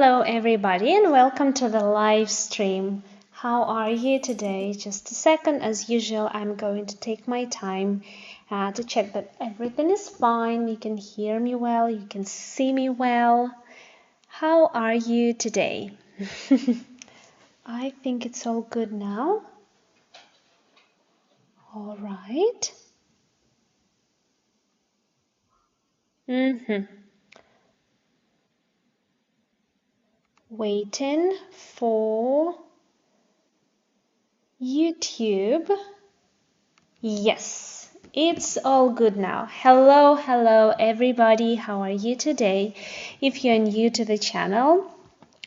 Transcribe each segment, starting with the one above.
Hello everybody and welcome to the live stream. How are you today? Just a second, as usual, I'm going to take my time to check that everything is fine. You can hear me well, you can see me well. How are you today? I think it's all good now. All right. Waiting for YouTube. Yes, it's all good now. Hello everybody. How are you today? If you're new to the channel,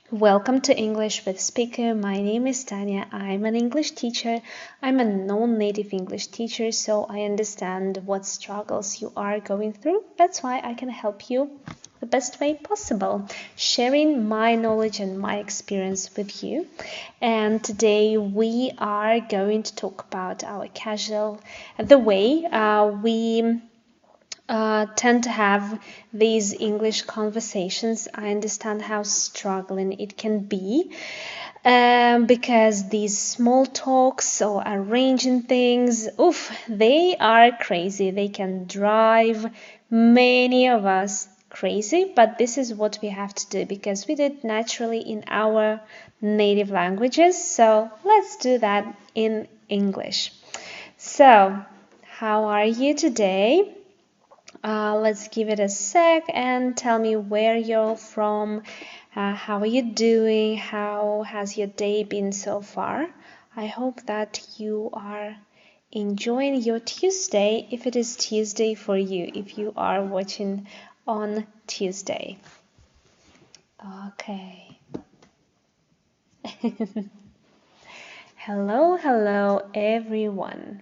welcome to English with Speaker. My name is Tanya. I'm an English teacher. I'm a non-native English teacher, so I understand what struggles you are going through. That's why I can help you the best way possible, sharing my knowledge and my experience with you. And today we are going to talk about the way we tend to have these English conversations. I understand how struggling it can be because these small talks or arranging things, they are crazy. They can drive many of us crazy, but this is what we have to do because we do it naturally in our native languages. So let's do that in English. So, how are you today? Let's give it a sec and tell me where you're from. How are you doing? How has your day been so far? I hope that you are enjoying your Tuesday, if it is Tuesday for you, if you are watching on Tuesday. Okay. Hello everyone.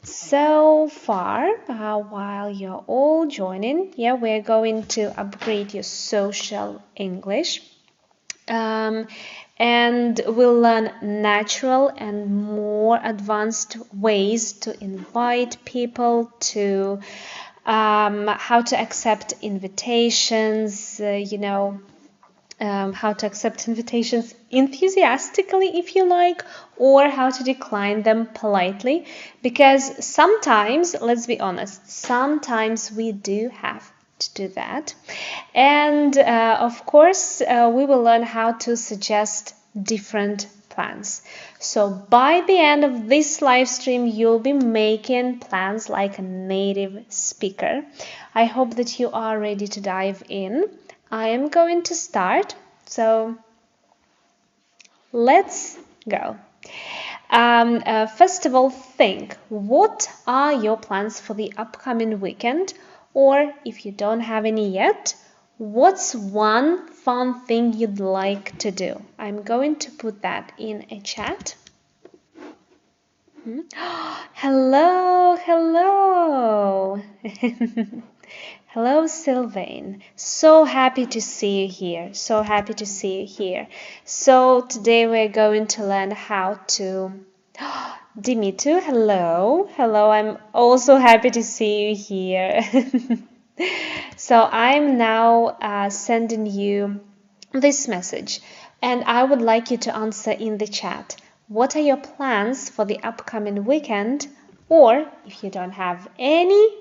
So far, while you're all joining, we're going to upgrade your social English. And we'll learn natural and more advanced ways to invite people, to how to accept invitations, how to accept invitations enthusiastically, if you like, or how to decline them politely. Because sometimes, let's be honest, sometimes we do have to do that. And of course, we will learn how to suggest different plans. So by the end of this live stream, you'll be making plans like a native speaker. I hope that you are ready to dive in. I am going to start, so let's go. First of all, think, what are your plans for the upcoming weekend? Or if you don't have any yet, what's one fun thing you'd like to do? I'm going to put that in a chat. Hello. Hello, Sylvain. So happy to see you here. So today we're going to learn how to... Dimitu, hello. I'm also happy to see you here. So I'm now sending you this message, and I would like you to answer in the chat. What are your plans for the upcoming weekend? Or if you don't have any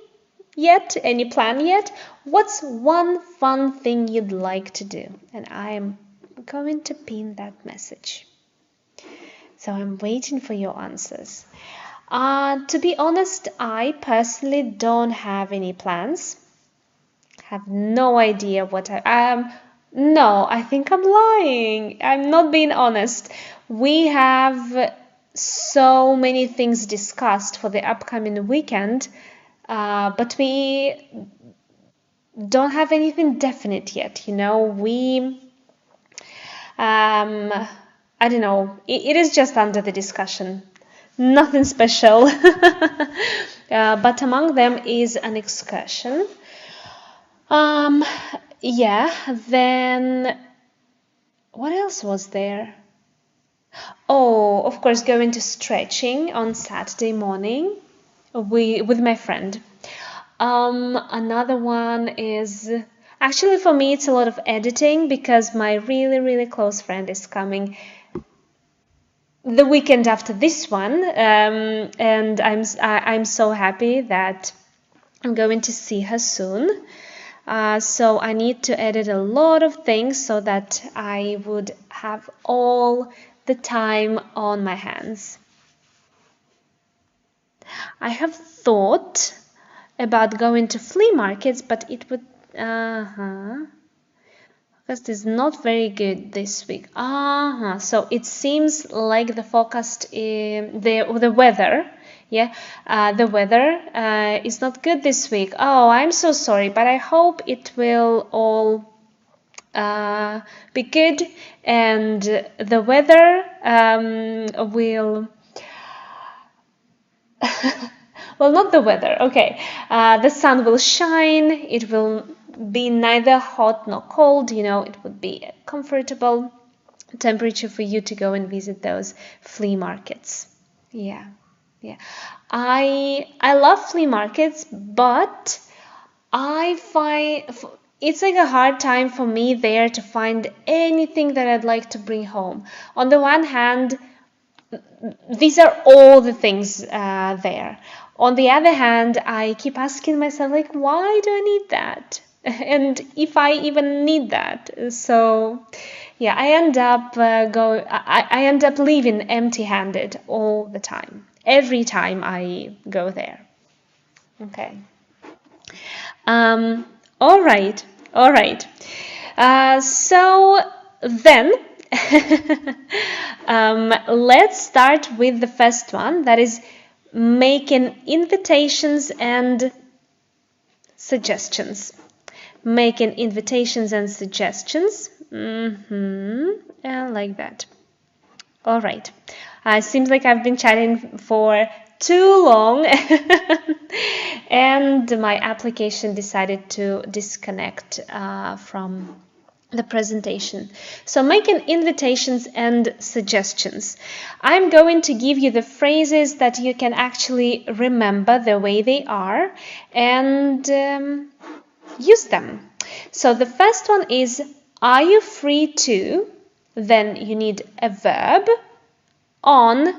plan yet, what's one fun thing you'd like to do? And I am going to pin that message. So I'm waiting for your answers. To be honest, I personally don't have any plans. Have no idea what no, I think I'm lying. I'm not being honest. We have so many things discussed for the upcoming weekend, but we don't have anything definite yet. We, I don't know. It is just under the discussion. Nothing special. But among them is an excursion. Then what else was there? Oh, of course, going to stretching on Saturday morning with my friend. Another one is Actually, for me, it's a lot of editing because my really, really close friend is coming the weekend after this one, and I'm so happy that I'm going to see her soon. So I need to edit a lot of things so that I would have all the time on my hands. I have thought about going to flea markets, but it would because it's not very good this week. So it seems like the forecast, the weather, the weather is not good this week. Oh, I'm so sorry, but I hope it will all be good, and the weather will. Well, not the weather. Okay, the sun will shine. It will be neither hot nor cold. It would be a comfortable temperature for you to go and visit those flea markets. Yeah. I love flea markets, but I find it's like a hard time for me there to find anything that I'd like to bring home. On the one hand, these are all the things there. On the other hand, I keep asking myself, like, why do I need that? And if I even need that. So, yeah, I end up I end up leaving empty-handed all the time. Every time I go there. Okay. All right. So then. Let's start with the first one, that is making invitations and suggestions. Making invitations and suggestions. Like that. All right. It seems like I've been chatting for too long and my application decided to disconnect from the presentation. So making invitations and suggestions. I'm going to give you the phrases that you can actually remember the way they are and use them. So the first one is, are you free to? Then you need a verb, on,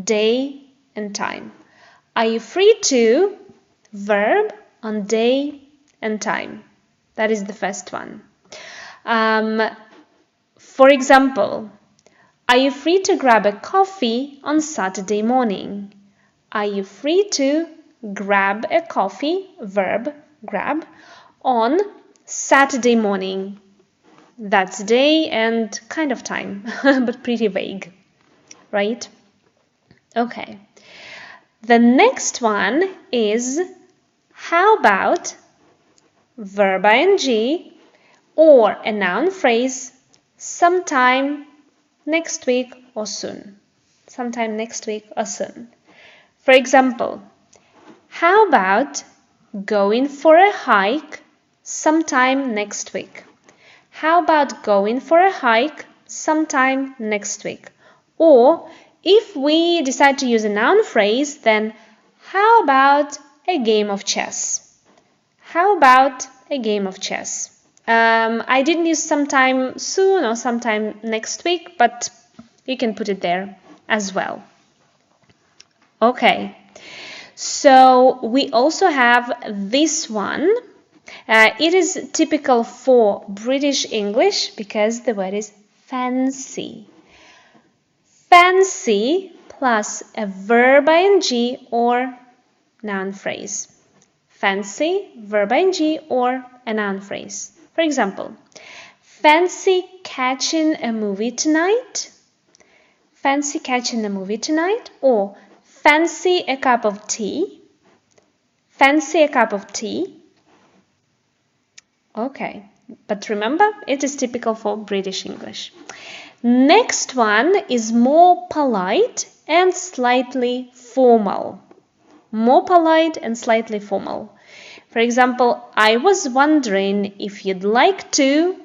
day, and time. Are you free to? Verb, on, day, and time. That is the first one. For example, are you free to grab a coffee on Saturday morning? Are you free to grab a coffee, verb, grab, on Saturday morning? That's day and kind of time, but pretty vague, right? Okay. The next one is, how about verb ing or a noun phrase, sometime next week or soon. Sometime next week or soon. For example, how about going for a hike sometime next week? How about going for a hike sometime next week? Or if we decide to use a noun phrase, then how about a game of chess? How about a game of chess? I didn't use sometime soon or sometime next week, but you can put it there as well. Okay, so we also have this one. It is typical for British English because the word is fancy. Fancy plus a verb ing or noun phrase. Fancy, verb ing or a noun phrase. For example, fancy catching a movie tonight? Fancy catching a movie tonight? Or fancy a cup of tea? Fancy a cup of tea? Okay, but remember, it is typical for British English. Next one is more polite and slightly formal. More polite and slightly formal. For example, I was wondering if you'd like to,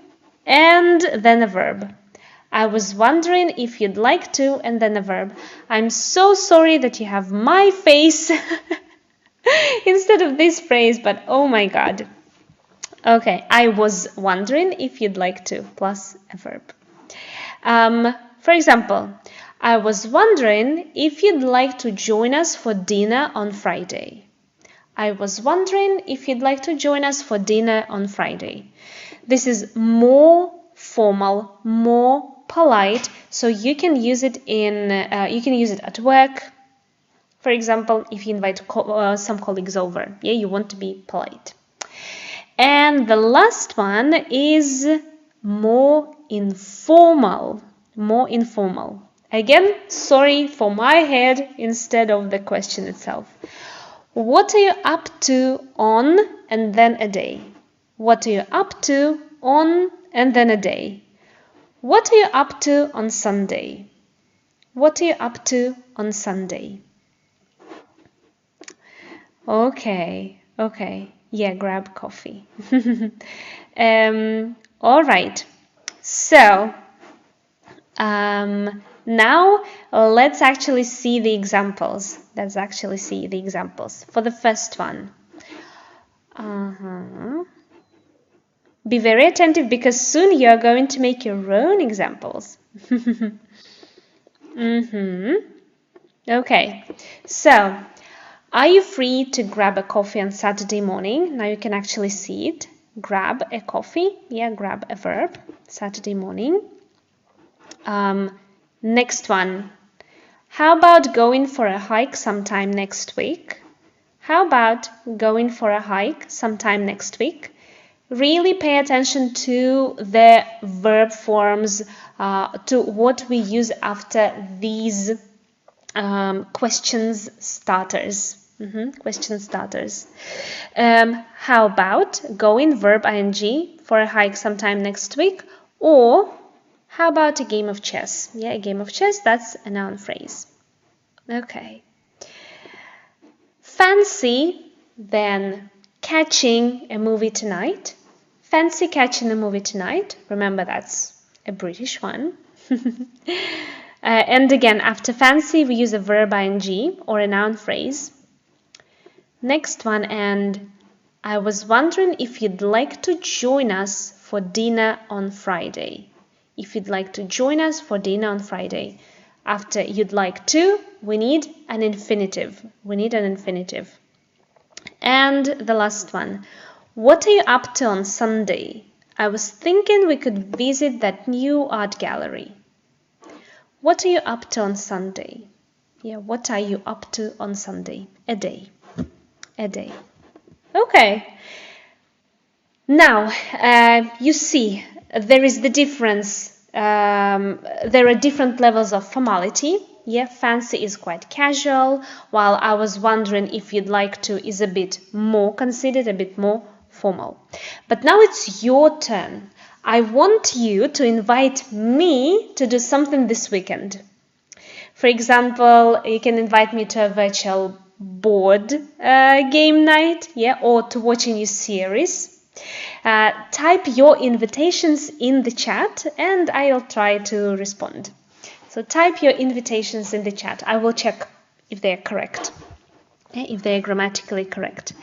and then a verb. I was wondering if you'd like to, and then a verb. I'm so sorry that you have my face instead of this phrase, but oh my god. Okay, I was wondering if you'd like to, plus a verb. For example, I was wondering if you'd like to join us for dinner on Friday. I was wondering if you'd like to join us for dinner on Friday. This is more formal, more polite, so you can use it at work. For example, if you invite some colleagues over, yeah, you want to be polite. And the last one is more informal. More informal. Again, sorry for my head instead of the question itself. What are you up to on and then a day? What are you up to on and then a day? What are you up to on Sunday? What are you up to on Sunday? Okay. Yeah, grab coffee. All right. So, now let's actually see the examples. For the first one. Be very attentive because soon you're going to make your own examples. Okay. So, are you free to grab a coffee on Saturday morning? Now you can actually see it. Grab a coffee. Yeah, grab a verb. Saturday morning. Next one. How about going for a hike sometime next week? How about going for a hike sometime next week? Really pay attention to the verb forms, to what we use after these question starters. Question starters. How about going verb ing for a hike sometime next week? Or how about a game of chess? Yeah, a game of chess, that's a noun phrase. Okay. Fancy then catching a movie tonight. Fancy catching a movie tonight. Remember, that's a British one. And again, after fancy, we use a verb ing or a noun phrase. Next one, and I was wondering if you'd like to join us for dinner on Friday. If you'd like to join us for dinner on Friday. After you'd like to, we need an infinitive. And the last one. What are you up to on Sunday? I was thinking we could visit that new art gallery. What are you up to on Sunday? Yeah, what are you up to on Sunday? A day. Okay. Now, you see, there is the difference. There are different levels of formality. Yeah, fancy is quite casual, while I was wondering if you'd like to is a bit more considered, a bit more formal. But now it's your turn. I want you to invite me to do something this weekend. For example, you can invite me to a virtual board game night, yeah, or to watch a new series. Type your invitations in the chat and I'll try to respond. So type your invitations in the chat. I will check if they're correct, if they're grammatically correct.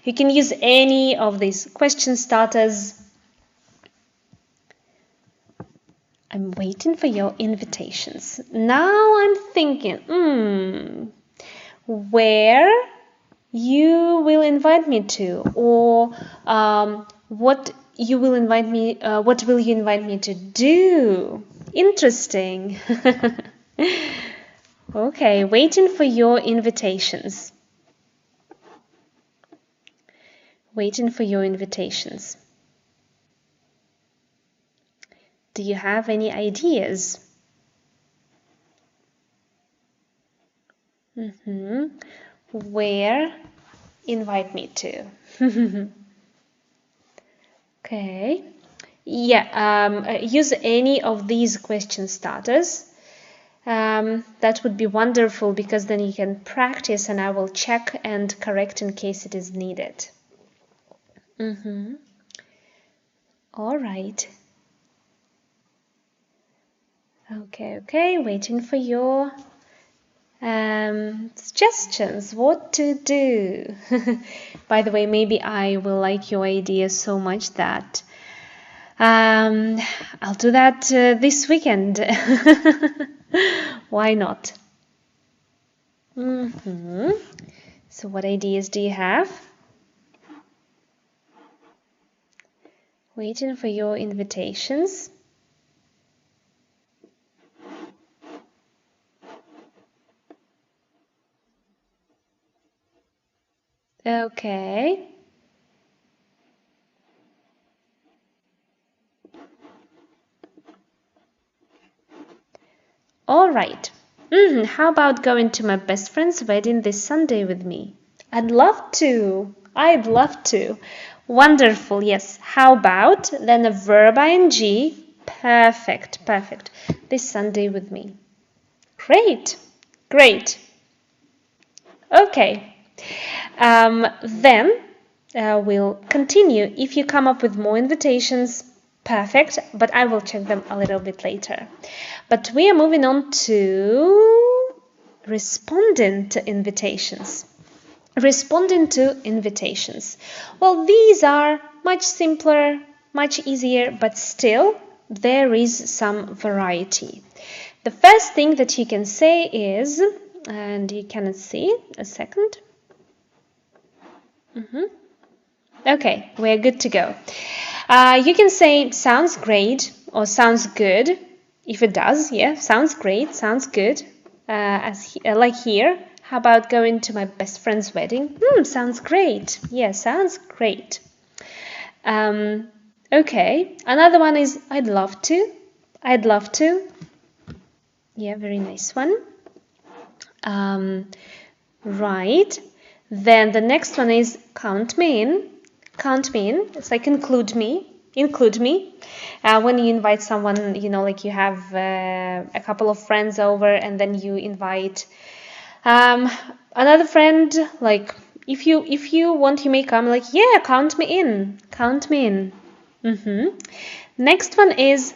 You can use any of these question starters. I'm waiting for your invitations. Now I'm thinking, where you will invite me to, or what will you invite me to do? Interesting. Okay, waiting for your invitations. Do you have any ideas? Where invite me to? Okay. Yeah, use any of these question starters. That would be wonderful because then you can practice and I will check and correct in case it is needed. All right. Okay, waiting for your Suggestions, what to do. By the way, maybe I will like your idea so much that I'll do that this weekend. Why not? So what ideas do you have? Waiting for your invitations. Okay. All right. How about going to my best friend's wedding this Sunday with me? I'd love to. I'd love to. Wonderful. Yes. How about then a verb ing? Perfect. Perfect. This Sunday with me. Great. Great. Okay. Then we'll continue. If you come up with more invitations, perfect, but I will check them a little bit later. But we are moving on to responding to invitations. Responding to invitations. Well, these are much simpler, much easier, but still there is some variety. The first thing that you can say is, and you cannot see, a second. Okay, we're good to go. You can say sounds great or sounds good. If it does, yeah, sounds great, sounds good. Like here, how about going to my best friend's wedding? Sounds great. Yeah, sounds great. Okay, another one is I'd love to. I'd love to. Yeah, very nice one. Right. Then the next one is count me in. Count me in. It's like include me. Include me. When you invite someone, you know, like you have a couple of friends over and then you invite another friend, like if you want, you may come like, yeah, count me in. Count me in. Next one is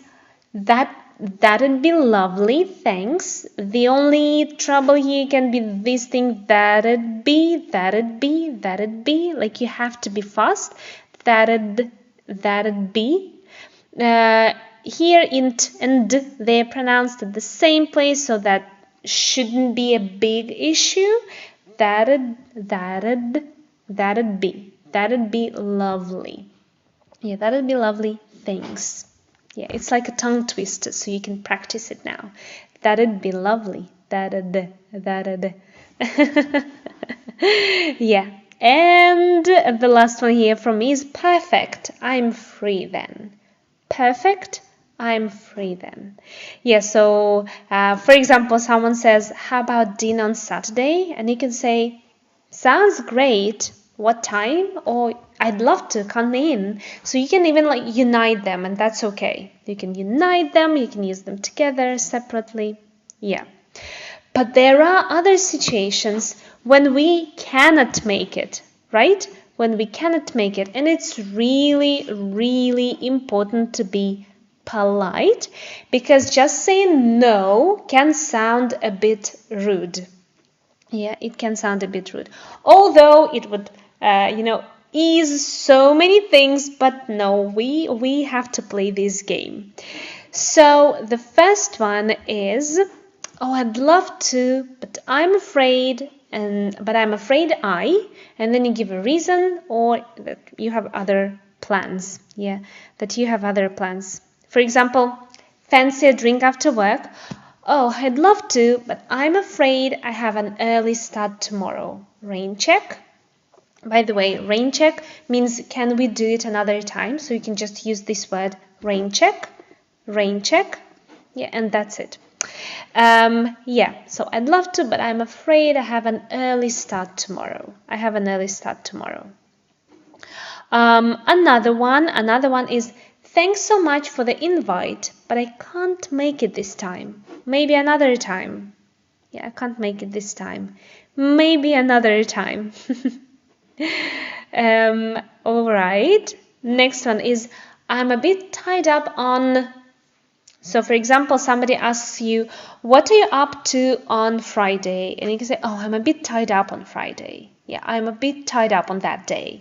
that'd be lovely, thanks. The only trouble here can be this thing, that'd be, like you have to be fast. That'd be. Here int and d, they're pronounced at the same place, so that shouldn't be a big issue. That'd be lovely. Yeah, that'd be lovely, thanks. Yeah, it's like a tongue twister, so you can practice it now. That'd be lovely. That'd. Yeah. And the last one here from me is perfect. I'm free then. Perfect. I'm free then. Yeah, so for example, someone says, how about dinner on Saturday? And you can say, sounds great. What time? Or I'd love to come in. So you can even like unite them, and that's okay. You can unite them, you can use them together, separately. Yeah. But there are other situations when we cannot make it, right? When we cannot make it. And it's really, really important to be polite, because just saying no can sound a bit rude. Yeah, it can sound a bit rude. Although it would, ease so many things, but no, we have to play this game. So the first one is, oh, I'd love to, but I'm afraid, and then you give a reason, or that you have other plans. Yeah, that you have other plans. For example, fancy a drink after work. Oh, I'd love to, but I'm afraid I have an early start tomorrow. Rain check. By the way, rain check means can we do it another time? So you can just use this word rain check. Rain check. Yeah, and that's it. Yeah, so I'd love to, but I'm afraid I have an early start tomorrow. Another one is, thanks so much for the invite, but I can't make it this time. Maybe another time. Yeah, I can't make it this time. Maybe another time. All right. Next one is, I'm a bit tied up on So for example, somebody asks you, what are you up to on Friday? And you can say, oh, I'm a bit tied up on Friday. Yeah, I'm a bit tied up on that day.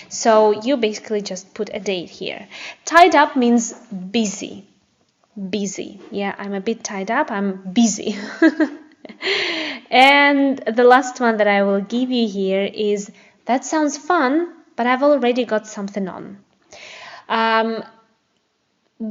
So you basically just put a date here. Tied up means busy. Busy. Yeah, I'm a bit tied up. I'm busy. And the last one that I will give you here is, that sounds fun, but I've already got something on.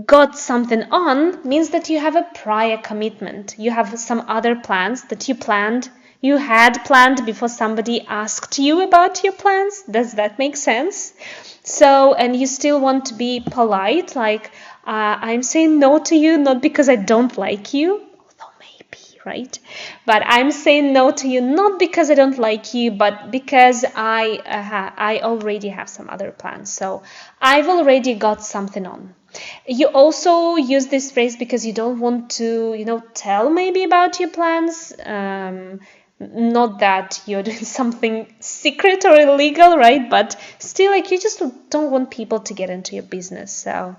Got something on means that you have a prior commitment. You have some other plans that you had planned before somebody asked you about your plans. Does that make sense? So, and you still want to be polite, like, I'm saying no to you not because I don't like you, although maybe, right? But I'm saying no to you not because I don't like you, but because I already have some other plans. So I've already got something on. You also use this phrase because you don't want to, tell maybe about your plans. Not that you're doing something secret or illegal, right? But still, like, you just don't want people to get into your business. So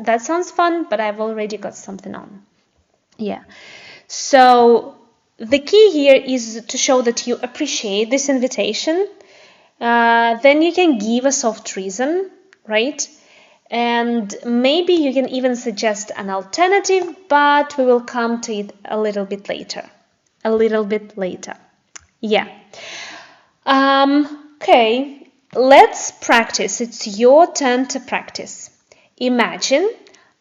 that sounds fun, but I've already got something on. Yeah. So the key here is to show that you appreciate this invitation. Then you can give a soft reason, right? And maybe you can even suggest an alternative, but we will come to it a little bit later. Yeah. Okay, let's practice. It's your turn to practice. Imagine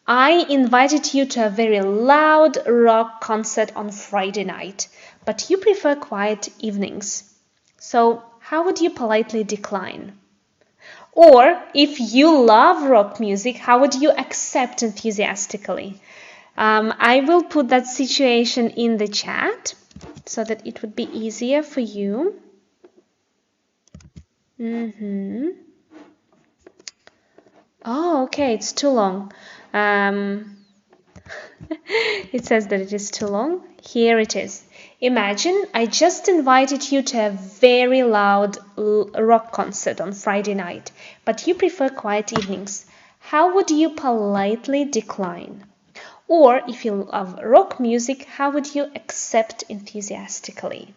I invited you to a very loud rock concert on Friday night, but you prefer quiet evenings. So how would you politely decline? Or if you love rock music, how would you accept enthusiastically? I will put that situation in the chat so that it would be easier for you. Oh, okay, it's too long. It says that it is too long. Here it is. Imagine I just invited you to a very loud rock concert on Friday night, but you prefer quiet evenings. How would you politely decline? Or if you love rock music, how would you accept enthusiastically?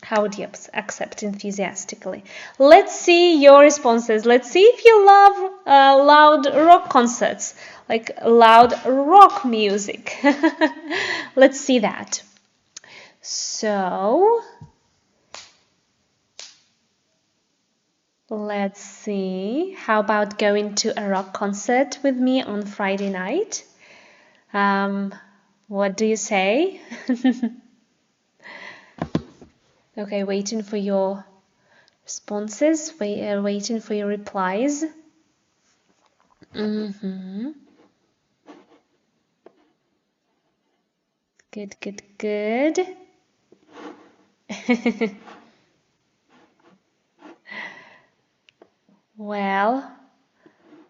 How would you accept enthusiastically? Let's see your responses. Let's see if you love loud rock concerts, like loud rock music. Let's see that. So, let's see. How about going to a rock concert with me on Friday night? What do you say? Okay, waiting for your responses, waiting for your replies. Good. Well,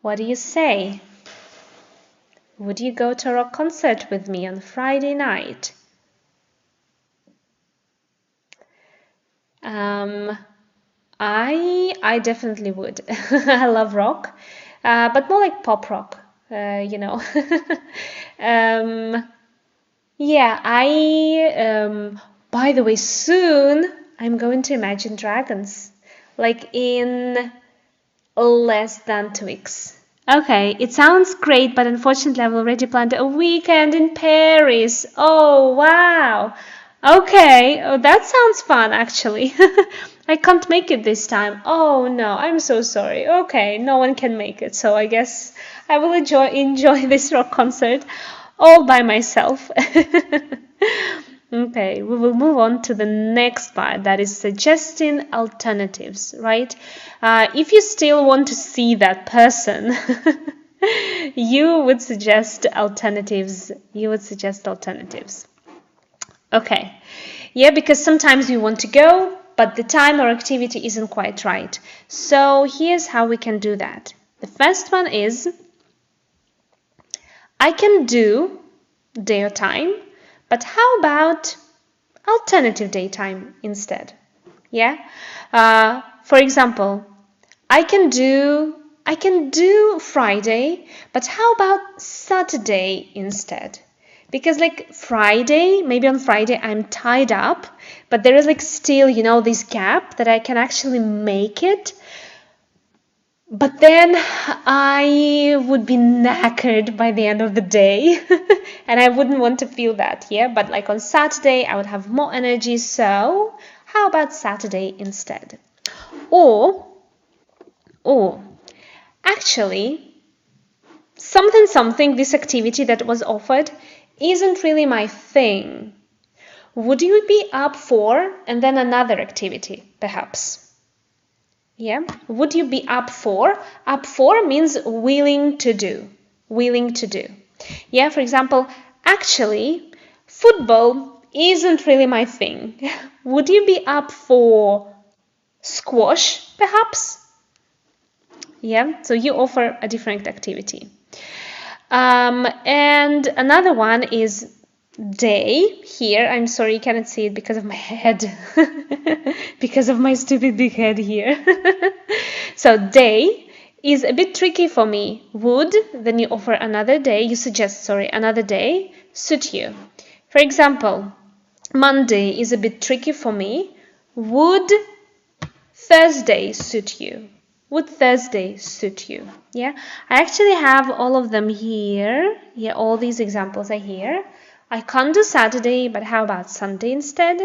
what do you say? Would you go to a rock concert with me on Friday night? I definitely would. I love rock, but more like pop rock, Yeah, by the way, soon I'm going to Imagine Dragons, like in less than 2 weeks. Okay, it sounds great, but unfortunately I've already planned a weekend in Paris. Oh, wow. Okay, oh, that sounds fun, actually. I can't make it this time. Oh, no, I'm so sorry. Okay, no one can make it, so I guess I will enjoy this rock concert all by myself. Okay, we will move on to the next part, that is suggesting alternatives, right? If you still want to see that person, you would suggest alternatives. Okay, yeah, because sometimes we want to go, but the time or activity isn't quite right. So here's how we can do that. The first one is, I can do day or time, but how about alternative daytime instead? Yeah. For example, I can do I can do Friday, but how about Saturday instead? Because like Friday, maybe on Friday I'm tied up, but there is like still, you know, this gap that I can actually make it. But then I would be knackered by the end of the day and I wouldn't want to feel that, yeah? But like on Saturday, I would have more energy, so how about Saturday instead? Or actually, something, this activity that was offered isn't really my thing. Would you be up for, and then another activity, perhaps? Yeah, would you be up for? Up for means willing to do. Willing to do. Yeah, for example, actually, football isn't really my thing. Would you be up for squash, perhaps? Yeah, so you offer a different activity. And another one is day. Here, I'm sorry, you cannot see it because of my head, because of my stupid big head here. So day is a bit tricky for me. Would, then you offer another day, you suggest, sorry, another day, suit you. For example, Monday is a bit tricky for me. Would Thursday suit you? Would Thursday suit you? Yeah, I actually have all of them here. Yeah, all these examples are here. I can't do Saturday, but how about Sunday instead?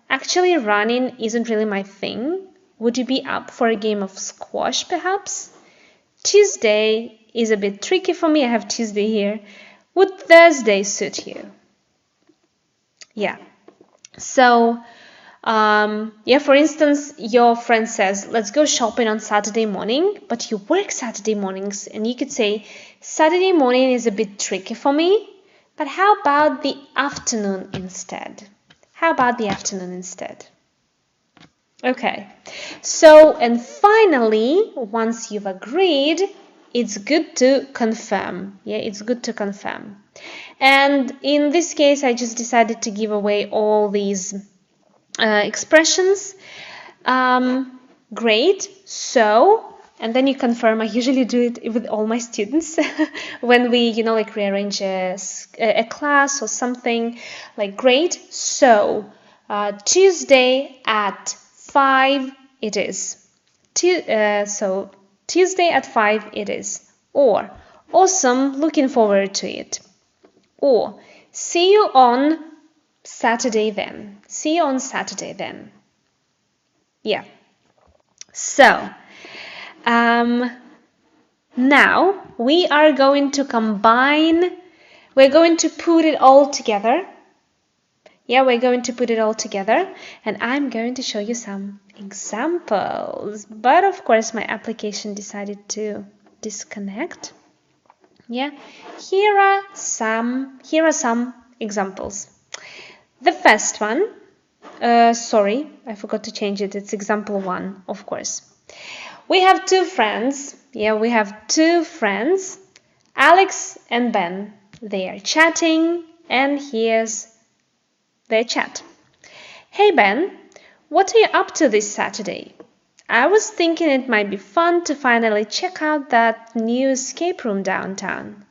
Actually, running isn't really my thing. Would you be up for a game of squash, perhaps? Tuesday is a bit tricky for me. I have Tuesday here. Would Thursday suit you? Yeah. So, yeah, for instance, your friend says, let's go shopping on Saturday morning, but you work Saturday mornings, and you could say, Saturday morning is a bit tricky for me, but how about the afternoon instead? How about the afternoon instead? Okay, so, and finally, once you've agreed, it's good to confirm. Yeah, it's good to confirm. And in this case, I just decided to give away all these expressions. Great, so, and then you confirm. I usually do it with all my students when we, you know, like rearrange a class or something. Like, great, so Tuesday at 5 it is. So Tuesday at 5 it is. Or awesome, looking forward to it. Or see you on Saturday then. See you on Saturday then. Yeah. So, now we are going to combine, we're going to put it all together. Yeah, we're going to put it all together, and I'm going to show you some examples. But of course, my application decided to disconnect. Yeah, here are some examples. The first one, sorry, I forgot to change it. It's example 1, of course. We have two friends. Yeah, we have two friends, Alex and Ben. They are chatting, and here's their chat. Hey Ben, what are you up to this Saturday? I was thinking it might be fun to finally check out that new escape room downtown.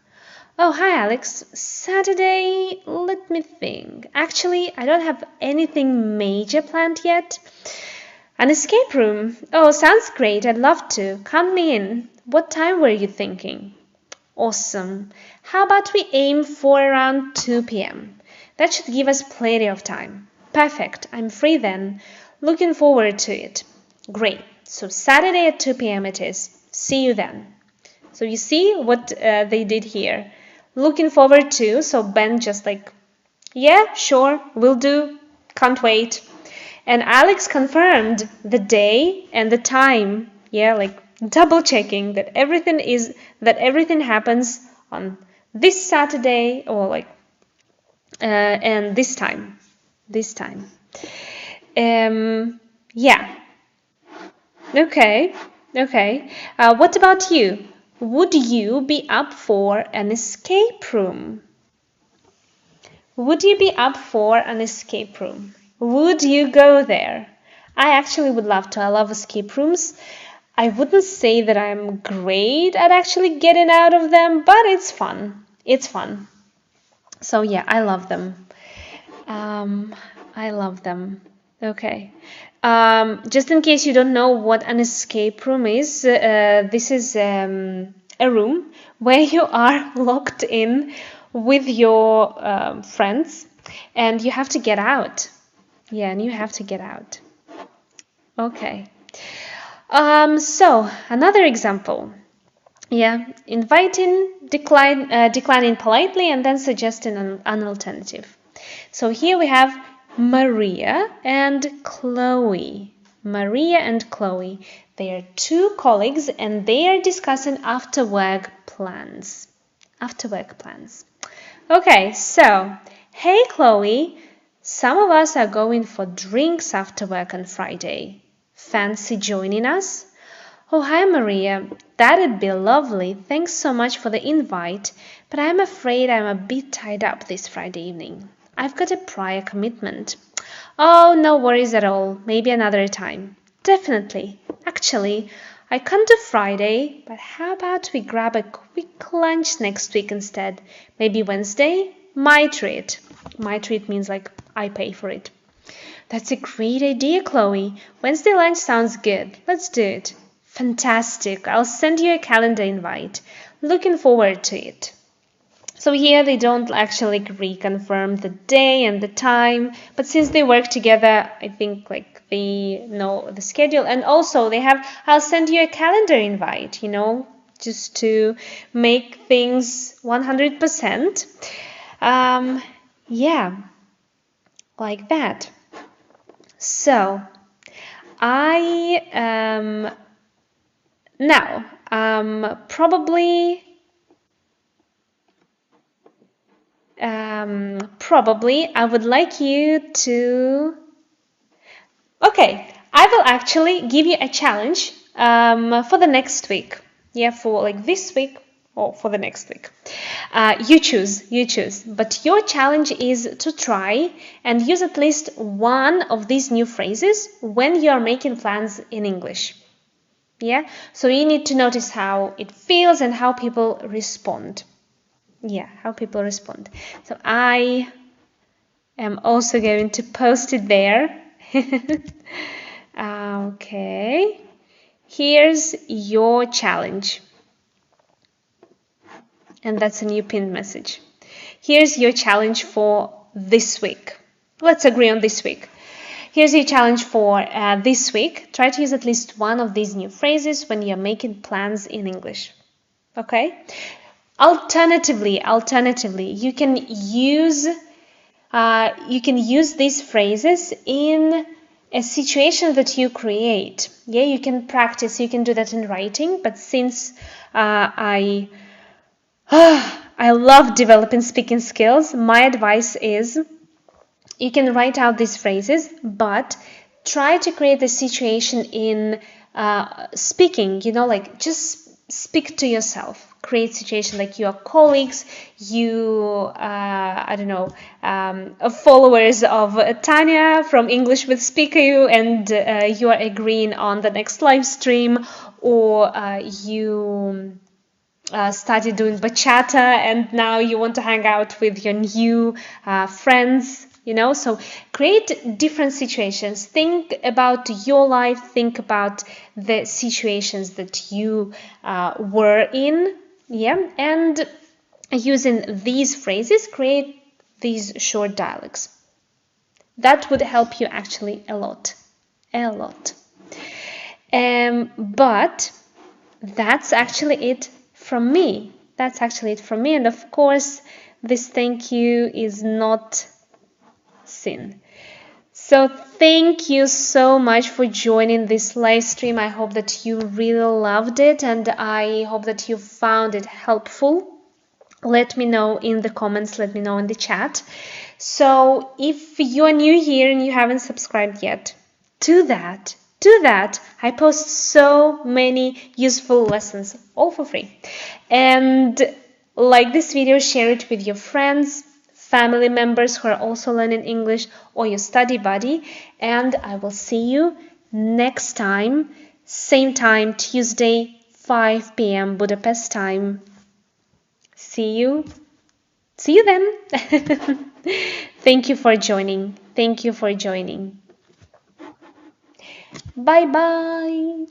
Oh, hi Alex. Saturday, let me think. Actually, I don't have anything major planned yet. An escape room? Oh, sounds great. I'd love to. Count me in. What time were you thinking? Awesome. How about we aim for around 2 p.m.? That should give us plenty of time. Perfect. I'm free then. Looking forward to it. Great. So Saturday at 2 p.m. it is. See you then. So you see what they did here. Looking forward to. So Ben just like, yeah, sure, will do. Can't wait. And Alex confirmed the day and the time. Yeah, like double checking that everything happens on this Saturday or like and this time. Yeah. Okay. What about you? Would you be up for an escape room? Would you be up for an escape room? Would you go there? I actually would love to. I love escape rooms. I wouldn't say that I'm great at actually getting out of them, but it's fun. It's fun. So yeah, I love them. I love them. Okay. Just in case you don't know what an escape room is, this is a room where you are locked in with your friends and you have to get out. Yeah, and you have to get out. Okay. So another example. Yeah, inviting, declining politely, and then suggesting an alternative. So here we have Maria and Chloe. Maria and Chloe. They are two colleagues and they are discussing after-work plans. After-work plans. Okay, so, hey Chloe, some of us are going for drinks after work on Friday. Fancy joining us? Oh, hi Maria. That'd be lovely. Thanks so much for the invite, but I'm afraid I'm a bit tied up this Friday evening. I've got a prior commitment. Oh, no worries at all. Maybe another time. Definitely. Actually, I can't do Friday, but how about we grab a quick lunch next week instead? Maybe Wednesday? My treat. My treat means like I pay for it. That's a great idea, Chloe. Wednesday lunch sounds good. Let's do it. Fantastic. I'll send you a calendar invite. Looking forward to it. So here they don't actually reconfirm the day and the time, but since they work together, I think like they know the schedule. And also they have, I'll send you a calendar invite, you know, just to make things 100%. Yeah, like that. So I now probably I would like you to. Okay, I will actually give you a challenge for the next week. Yeah, for like this week or for the next week. You choose. But your challenge is to try and use at least one of these new phrases when you are making plans in English. Yeah, so you need to notice how it feels and how people respond. Yeah, how people respond. So I am also going to post it there. Okay, here's your challenge. And that's a new pinned message. Here's your challenge for this week. Let's agree on this week. Here's your challenge for this week. Try to use at least one of these new phrases when you're making plans in English. Okay? Alternatively, you can use these phrases in a situation that you create. Yeah, you can practice. You can do that in writing. But since I love developing speaking skills, my advice is you can write out these phrases, but try to create the situation in speaking, you know, like just speak to yourself. Create situation like you are colleagues, you, followers of Tanya from English with Speaker You, and you are agreeing on the next live stream, or you started doing bachata and now you want to hang out with your new friends, you know. So create different situations. Think about your life. Think about the situations that you were in. Yeah, and using these phrases, create these short dialogues. That would help you actually a lot. But that's actually it from me. And of course, this thank you is not seen. So thank you so much for joining this live stream. I hope that you really loved it and I hope that you found it helpful. Let me know in the comments, let me know in the chat. So if you are new here and you haven't subscribed yet, do that. I post so many useful lessons, all for free. And like this video, share it with your friends, family members who are also learning English, or your study buddy. And I will see you next time. Same time, Tuesday, 5 p.m. Budapest time. See you then. Thank you for joining. Thank you for joining. Bye bye.